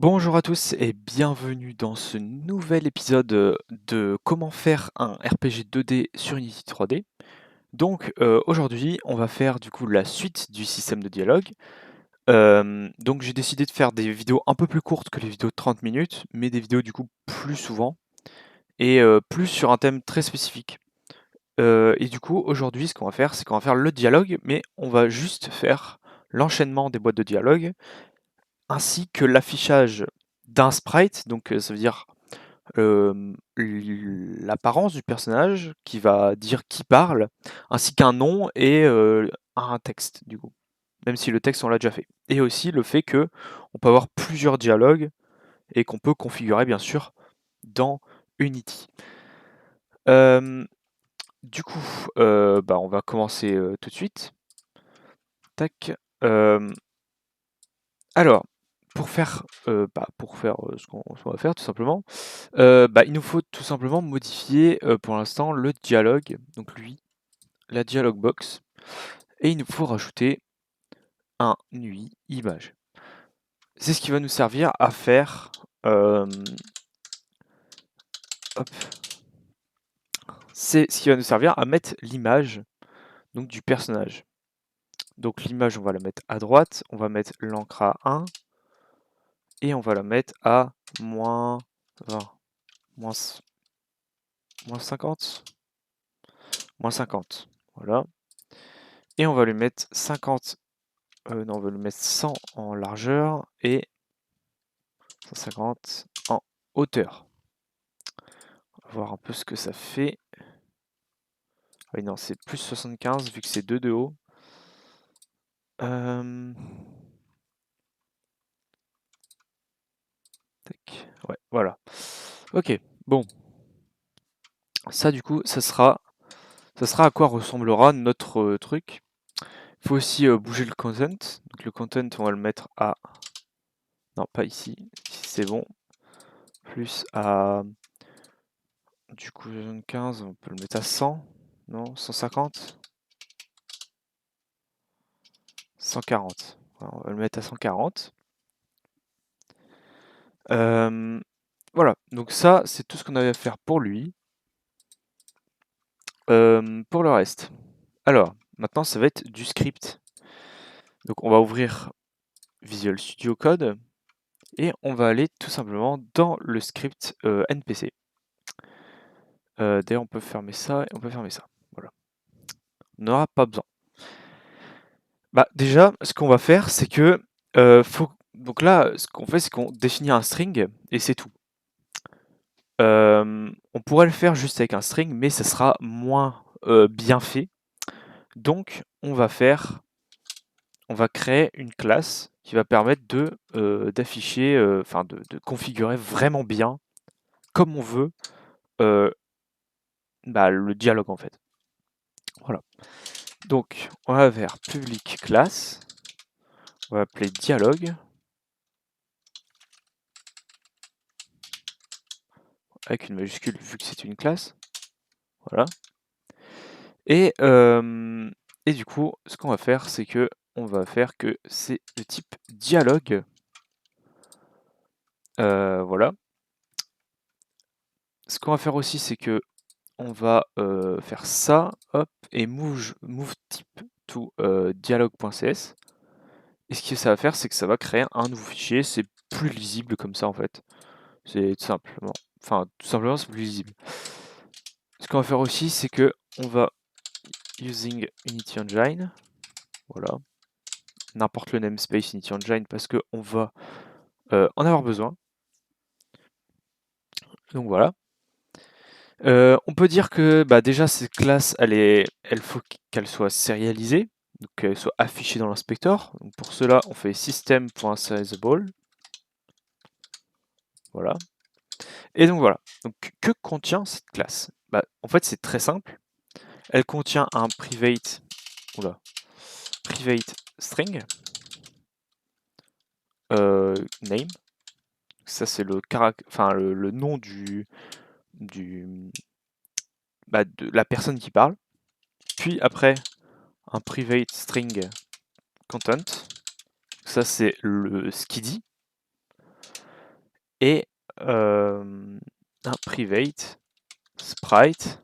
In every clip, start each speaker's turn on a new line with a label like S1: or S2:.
S1: Bonjour à tous et bienvenue dans ce nouvel épisode de comment faire un RPG 2D sur Unity 3D. Donc aujourd'hui on va faire du coup la suite du système de dialogue. Donc j'ai décidé de faire des vidéos un peu plus courtes que les vidéos de 30 minutes, mais des vidéos du coup plus souvent et plus sur un thème très spécifique. Et du coup aujourd'hui ce qu'on va faire c'est qu'on va faire le dialogue, mais on va juste faire l'enchaînement des boîtes de dialogue ainsi que l'affichage d'un sprite, donc ça veut dire l'apparence du personnage qui va dire qui parle, ainsi qu'un nom et un texte du coup, même si le texte on l'a déjà fait. Et aussi le fait que on peut avoir plusieurs dialogues et qu'on peut configurer bien sûr dans Unity. Euh, du coup, bah, on va commencer tout de suite. Tac. Euh, alors, pour faire ce qu'on va faire tout simplement, bah, il nous faut tout simplement modifier pour l'instant le dialogue, donc lui, la dialog box, et il nous faut rajouter un UI image. C'est ce qui va nous servir à faire, hop, c'est ce qui va nous servir à mettre l'image donc du personnage. Donc l'image, on va la mettre à droite, on va mettre l'encre à 1 et on va la mettre à moins 20, moins, moins 50, moins 50. Voilà. Et on va lui mettre 50, non, on va lui mettre 100 en largeur et 150 en hauteur. On va voir un peu ce que ça fait. Oui, non, c'est plus 75 vu que c'est 2 de haut. Tac. Ouais, voilà. Ok, bon. Ça, du coup, ça sera à quoi ressemblera notre truc. Il faut aussi bouger le content. Donc le content, on va le mettre à... Non, pas ici. Ici, c'est bon. Plus à... Du coup, 15, on peut le mettre à 100. Non, 150. 140. On va le mettre à 140. Voilà, donc ça, c'est tout ce qu'on avait à faire pour lui. Pour le reste. Alors, maintenant, ça va être du script. Donc, on va ouvrir Visual Studio Code et on va aller tout simplement dans le script NPC. D'ailleurs, on peut fermer ça et on peut fermer ça. Voilà. On n'aura pas besoin. Bah, déjà, ce qu'on va faire, c'est que donc là, ce qu'on fait, c'est qu'on définit un string et c'est tout. On pourrait le faire juste avec un string, mais ça sera moins bien fait. Donc, on va créer une classe qui va permettre d'afficher, enfin de configurer vraiment bien, comme on veut, euh, bah, le dialogue en fait. Voilà. Donc, on va faire public class, on va appeler dialogue, avec une majuscule vu que c'est une classe. Voilà. Et, et du coup, ce qu'on va faire, c'est que on va faire que c'est de type dialogue. Voilà. Ce qu'on va faire aussi, c'est que on va faire ça, hop, et move type to dialogue.cs. Et ce que ça va faire, c'est que ça va créer un nouveau fichier. C'est plus lisible comme ça en fait. C'est tout simplement, enfin tout simplement, c'est plus lisible. Ce qu'on va faire aussi, c'est que on va using Unity Engine, voilà, n'importe le namespace Unity Engine parce que on va en avoir besoin. Donc voilà. On peut dire que bah, déjà cette classe, elle faut qu'elle soit sérialisée, donc qu'elle soit affichée dans l'inspecteur. Donc pour cela, on fait system.serializable. Voilà. Et donc voilà. Donc que contient cette classe? Bah, en fait, c'est très simple. Elle contient un private string name. Ça c'est le nom du bah, de la personne qui parle. Puis après un private string content. Ça c'est ce qu'il dit. et un private sprite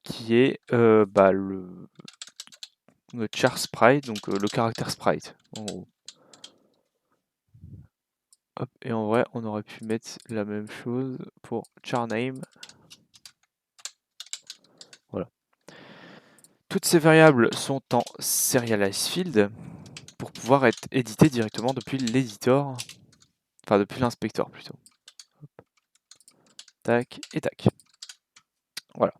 S1: qui est le char sprite, donc le caractère sprite en gros. Hop, et en vrai on aurait pu mettre la même chose pour char name. Voilà. Toutes ces variables sont en serialize field pour pouvoir être éditées directement depuis l'éditeur, enfin depuis l'inspecteur plutôt. Hop. Tac et tac. Voilà.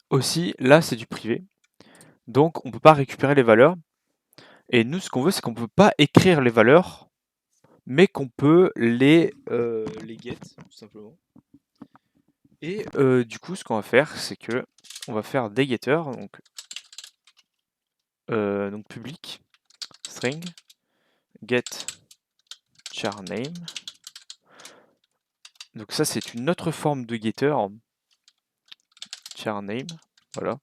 S1: Aussi, là c'est du privé, donc on peut pas récupérer les valeurs. Et nous, ce qu'on veut, c'est qu'on peut pas écrire les valeurs, mais qu'on peut les get tout simplement. Et du coup, ce qu'on va faire, c'est que on va faire des getters, donc public string get char name. Donc ça, c'est une autre forme de getter, char name. Voilà.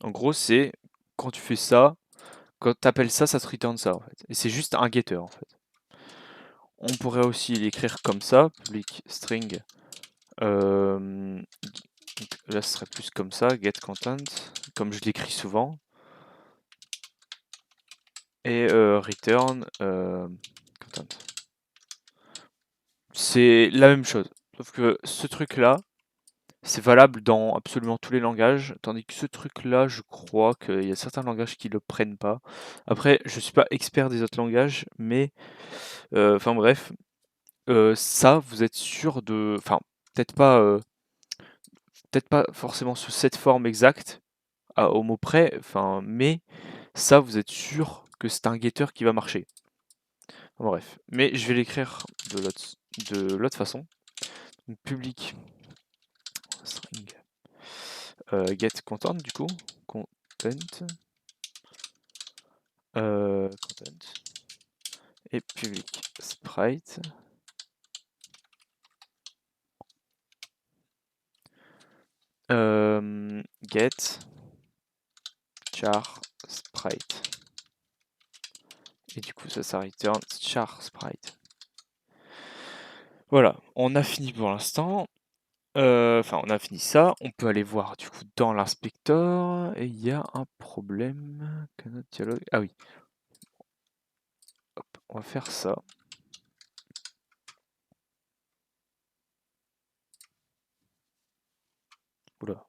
S1: En gros, c'est quand tu fais ça, quand tu appelles ça, ça te return ça en fait. Et c'est juste un getter en fait. On pourrait aussi l'écrire comme ça, public string. Là, ce serait plus comme ça, get content, comme je l'écris souvent. Et return content. C'est la même chose, sauf que ce truc-là, c'est valable dans absolument tous les langages, tandis que ce truc-là, je crois qu'il y a certains langages qui le prennent pas. Après, je suis pas expert des autres langages, mais enfin bref, ça, vous êtes sûr de, enfin peut-être pas forcément sous cette forme exacte, au mot près, enfin, mais ça, vous êtes sûr que c'est un getter qui va marcher. Enfin, bref, mais je vais l'écrire de l'autre façon. Donc, public string get content du coup, content content et public sprite get char sprite et du coup ça return char sprite. Voilà, on a fini pour l'instant. Enfin, on a fini ça. On peut aller voir du coup dans l'inspecteur et il y a un problème. Que notre dialogue. Ah oui. Hop, on va faire ça. Oula.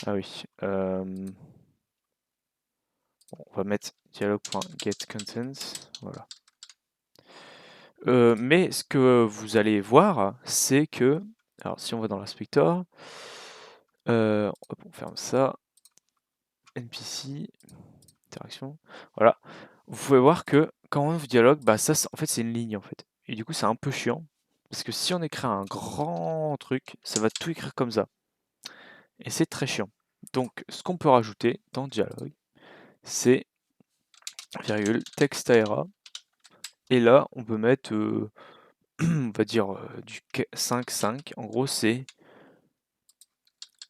S1: Ah oui. Bon, on va mettre dialogue.getContents. Voilà. Mais ce que vous allez voir, c'est que. Alors, si on va dans l'inspecteur, hop, on ferme ça. NPC, interaction. Voilà. Vous pouvez voir que quand on ouvre dialogue, bah ça, en fait, c'est une ligne en fait. Et du coup, c'est un peu chiant. Parce que si on écrit un grand truc, ça va tout écrire comme ça. Et c'est très chiant. Donc, ce qu'on peut rajouter dans dialogue, c'est virgule text ARA. Et là, on peut mettre, on va dire, du 5,5. En gros, c'est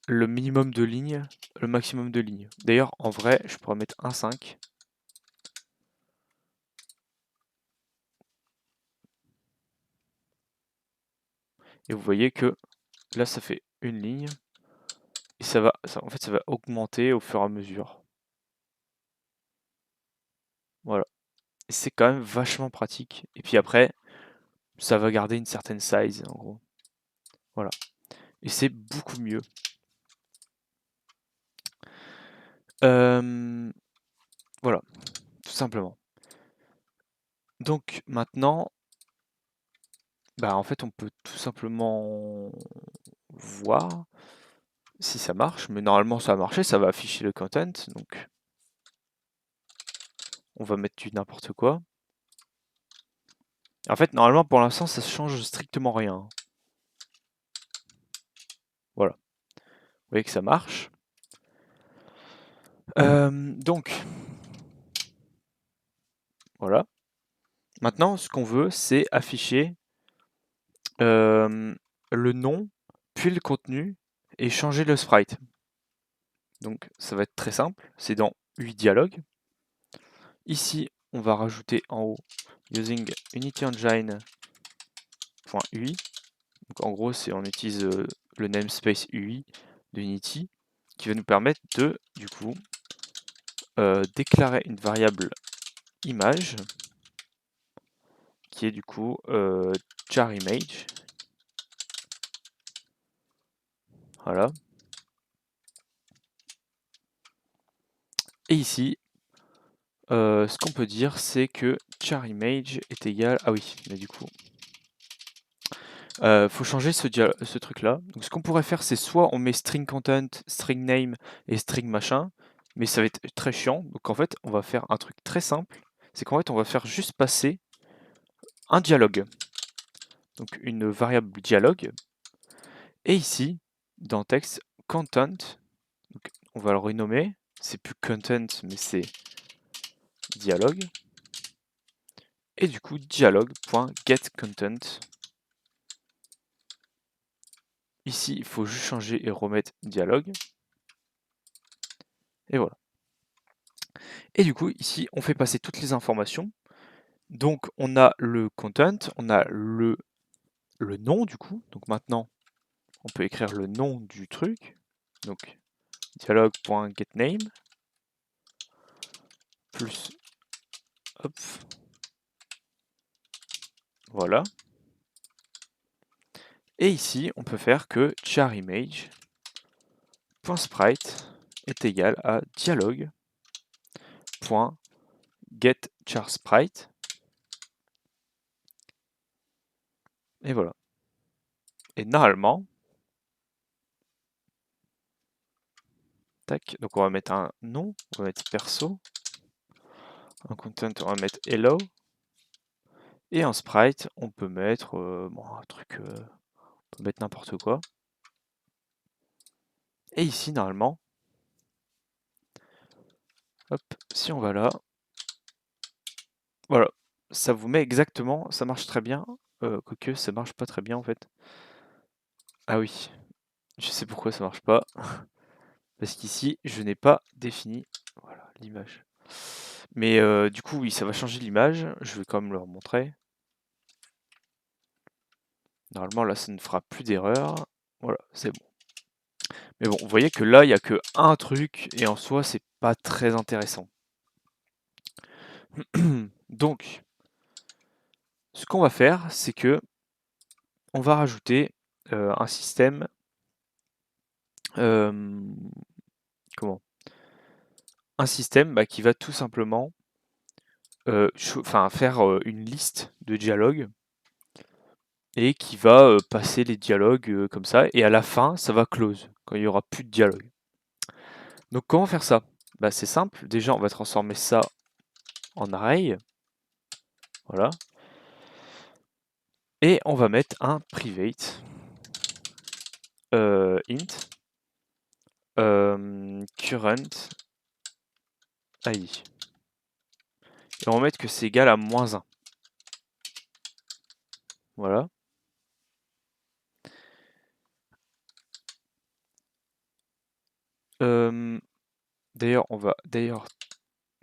S1: le minimum de lignes, le maximum de lignes. D'ailleurs, en vrai, je pourrais mettre 1,5. Et vous voyez que là, ça fait une ligne. Et en fait, ça va augmenter au fur et à mesure. Voilà. Et c'est quand même vachement pratique. Et puis après, ça va garder une certaine size, en gros. Voilà. Et c'est beaucoup mieux. Voilà, tout simplement. Donc maintenant, bah en fait, on peut tout simplement voir si ça marche. Mais normalement, ça a marché, ça va afficher le content. Donc, on va mettre du n'importe quoi. En fait, normalement, pour l'instant, ça change strictement rien. Voilà. Vous voyez que ça marche. Donc, voilà. Maintenant, ce qu'on veut, c'est afficher le nom, puis le contenu, et changer le sprite. Donc ça va être très simple, c'est dans UI dialogue. Ici, on va rajouter en haut using UnityEngine.ui. Donc en gros, on utilise le namespace UI de Unity qui va nous permettre de, du coup, déclarer une variable image qui est du coup jar image. Voilà. Et ici, ce qu'on peut dire, c'est que char image est égal. Ah oui, mais du coup, faut changer ce truc-là. Donc, ce qu'on pourrait faire, c'est soit on met string content, string name et string machin, mais ça va être très chiant. Donc, en fait, on va faire un truc très simple. C'est qu'en fait, on va faire juste passer un dialogue. Donc, une variable dialogue. Et ici, dans texte, content, donc, on va le renommer. C'est plus content, mais c'est dialogue. Et du coup, dialogue.getContent. Ici, il faut juste changer et remettre dialogue. Et voilà. Et du coup, ici, on fait passer toutes les informations. Donc, on a le content, on a le nom du coup. Donc maintenant, on peut écrire le nom du truc. Donc, dialogue.getName plus, hop, voilà. Et ici, on peut faire que charimage.sprite est égal à dialogue.getCharSprite. Et voilà. Et normalement, tac, donc on va mettre un nom, on va mettre perso. Un content, on va mettre hello. Et en sprite, on peut mettre bon, un truc, on peut mettre n'importe quoi. Et ici, normalement, hop, si on va là, voilà, ça vous met exactement, ça marche très bien, quoique ça marche pas très bien en fait. Ah oui, je sais pourquoi ça marche pas, parce qu'ici, je n'ai pas défini, voilà, l'image. Mais du coup, oui, ça va changer l'image, je vais quand même leur montrer. Normalement, là, ça ne fera plus d'erreur. Voilà, c'est bon. Mais bon, vous voyez que là, il n'y a que un truc, et en soi, c'est pas très intéressant. Donc, ce qu'on va faire, c'est que on va rajouter un système. Comment? Un système qui va tout simplement faire une liste de dialogues et qui va passer les dialogues comme ça. Et à la fin, ça va close quand il n'y aura plus de dialogue. Donc, comment faire ça? C'est simple. Déjà, on va transformer ça en array. Voilà. Et on va mettre un private int current ID. Et on va mettre que c'est égal à -1. Voilà. D'ailleurs,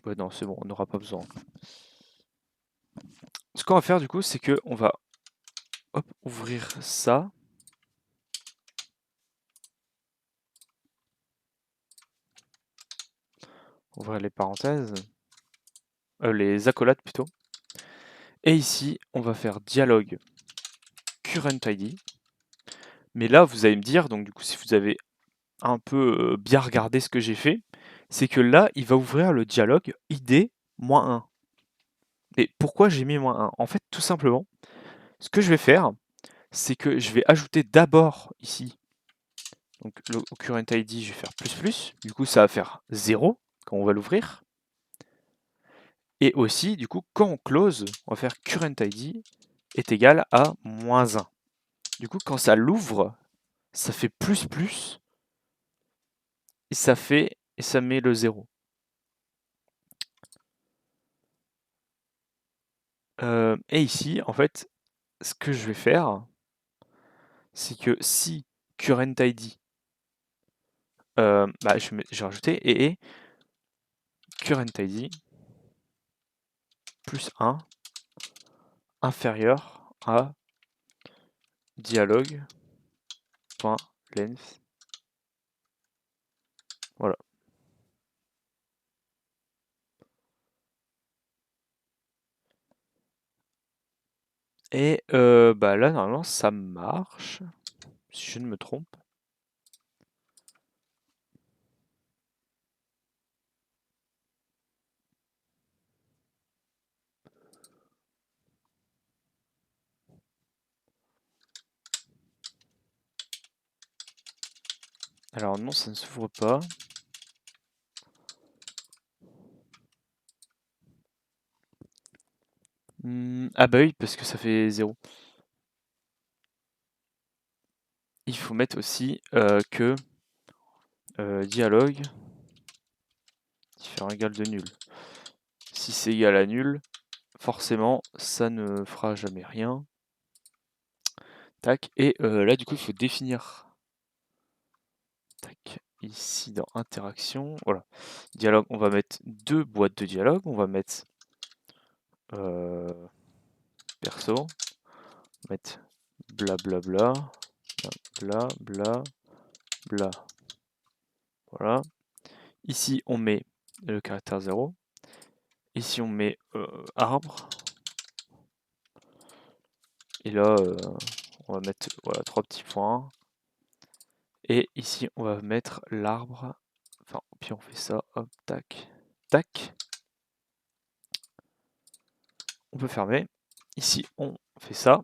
S1: ouais, non, c'est bon, on n'aura pas besoin. Ce qu'on va faire du coup, c'est que on va ouvrir ça. Ouvrir les parenthèses. Les accolades plutôt. Et ici, on va faire dialogue current ID. Mais là, vous allez me dire, donc du coup, si vous avez un peu bien regardé ce que j'ai fait, c'est que là, il va ouvrir le dialogue ID-1. Et pourquoi j'ai mis -1? En fait, tout simplement, ce que je vais faire, c'est que je vais ajouter d'abord ici, donc le current ID, je vais faire plus, du coup ça va faire 0 quand on va l'ouvrir. Et aussi, du coup, quand on close, on va faire current ID est égal à -1. Du coup, quand ça l'ouvre, ça fait plus, et ça met le 0. Et ici, en fait, ce que je vais faire, c'est que si current ID bah, j'ai rajouté et current ID plus 1 inférieur à dialogue.length. Voilà. Et bah là, normalement, ça marche, si je ne me trompe. Alors non, ça ne s'ouvre pas. Ah bah oui, parce que ça fait 0. Il faut mettre aussi que dialogue différent égal de nul. Si c'est égal à nul, forcément, ça ne fera jamais rien. Tac, et là, du coup, il faut définir. Tac, ici dans interaction, voilà. Dialogue, on va mettre 2 boîtes de dialogue. On va mettre perso, on va mettre blablabla, bla bla bla. Voilà. Ici, on met le caractère 0. Ici, on met arbre. Et là, on va mettre voilà, 3 petits points. Et ici, on va mettre l'arbre. Enfin, puis on fait ça, hop, tac, tac. On peut fermer. Ici, on fait ça.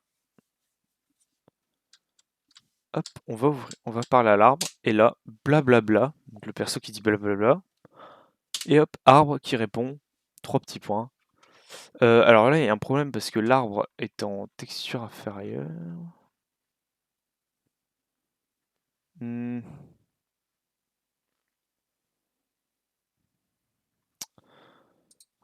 S1: Hop, on va parler à l'arbre. Et là, blablabla. Donc le perso qui dit blablabla. Et hop, arbre qui répond. 3 petits points. Alors là, il y a un problème parce que l'arbre est en texture inférieure. Hmm.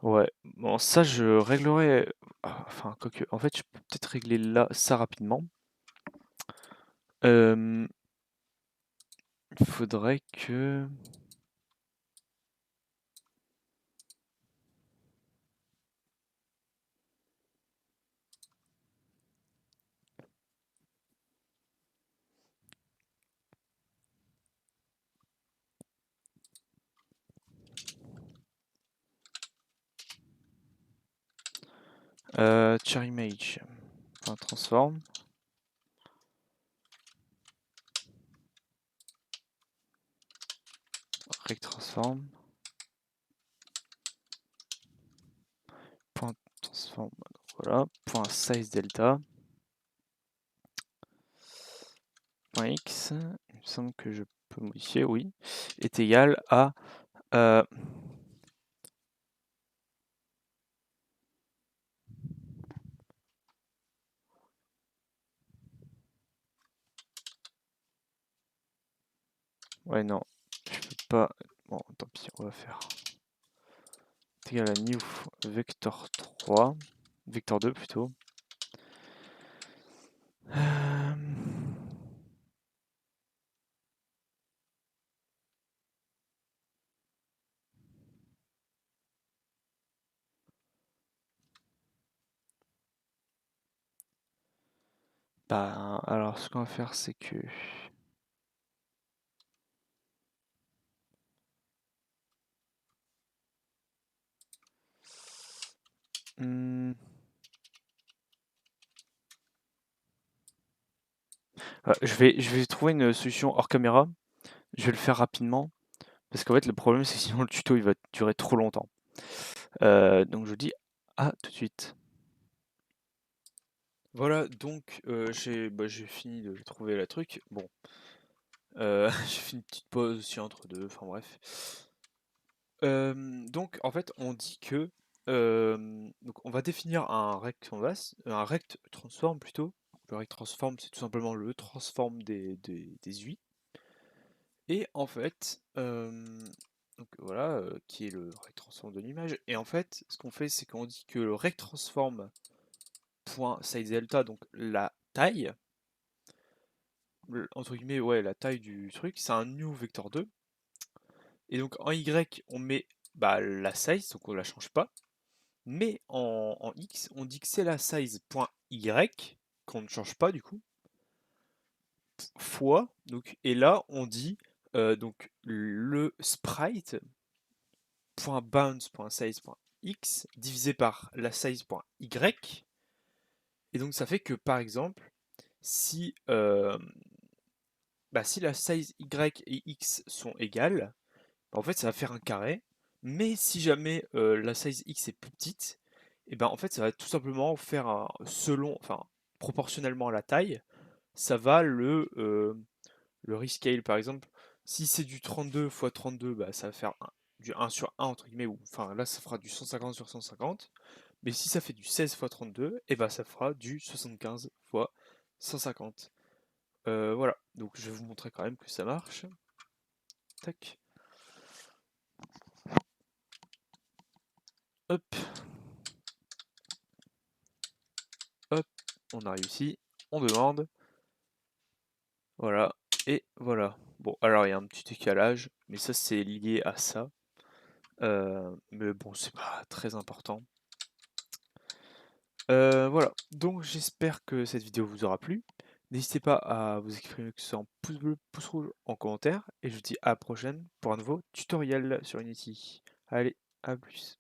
S1: Ouais, bon, ça je réglerai. Enfin, quoique, en fait, je peux peut-être régler là, ça rapidement. Il faudrait que. Cher image. Enfin, transform. Rect transform. Point transform. Voilà. Point size delta. Point x. Il me semble que je peux modifier, oui. Est égal à. Ouais, non. Je peux pas. Bon, tant pis, on va faire. Est égal à new vector 3. Vector 2 plutôt. Bah, alors ce qu'on va faire, c'est que. Je vais trouver une solution hors caméra. Je vais le faire rapidement. Parce qu'en fait, le problème, c'est que sinon le tuto il va durer trop longtemps. Donc je vous dis à tout de suite. Voilà, donc j'ai fini de trouver la truc. Bon, j'ai fait une petite pause aussi entre deux, enfin bref. Donc en fait, on dit que donc on va définir un rect canvas, un rect transform plutôt. Le rect transform, c'est tout simplement le transform des UI. Et en fait, donc voilà, qui est le rect transform de l'image. Et en fait, ce qu'on fait, c'est qu'on dit que le rect transform point size delta, donc la taille, entre guillemets, ouais, la taille du truc, c'est un new vector 2. Et donc en Y, on met bah, la size, donc on la change pas. Mais en X, on dit que c'est la size.Y, qu'on ne change pas du coup, fois, donc, et là on dit donc le sprite.bounce.size.x divisé par la size.y. Et donc ça fait que par exemple, si, si la size y et x sont égales, bah, en fait ça va faire un carré. Mais si jamais la size x est plus petite, et ben en fait ça va tout simplement faire un, proportionnellement à la taille, ça va le rescale par exemple. Si c'est du 32 fois 32, bah, ça va faire du 1 sur 1 entre guillemets, ou enfin là ça fera du 150 sur 150. Mais si ça fait du 16 fois 32, et bah ça fera du 75 fois 150. Voilà, donc je vais vous montrer quand même que ça marche. Tac, hop, hop, on a réussi, on demande, voilà, et voilà. Bon, alors il y a un petit décalage, mais ça c'est lié à ça. Mais bon, c'est pas très important. Voilà, donc j'espère que cette vidéo vous aura plu. N'hésitez pas à vous exprimer, que ce soit en pouce bleu, pouce rouge, en commentaire, et je vous dis à la prochaine pour un nouveau tutoriel sur Unity. Allez, à plus.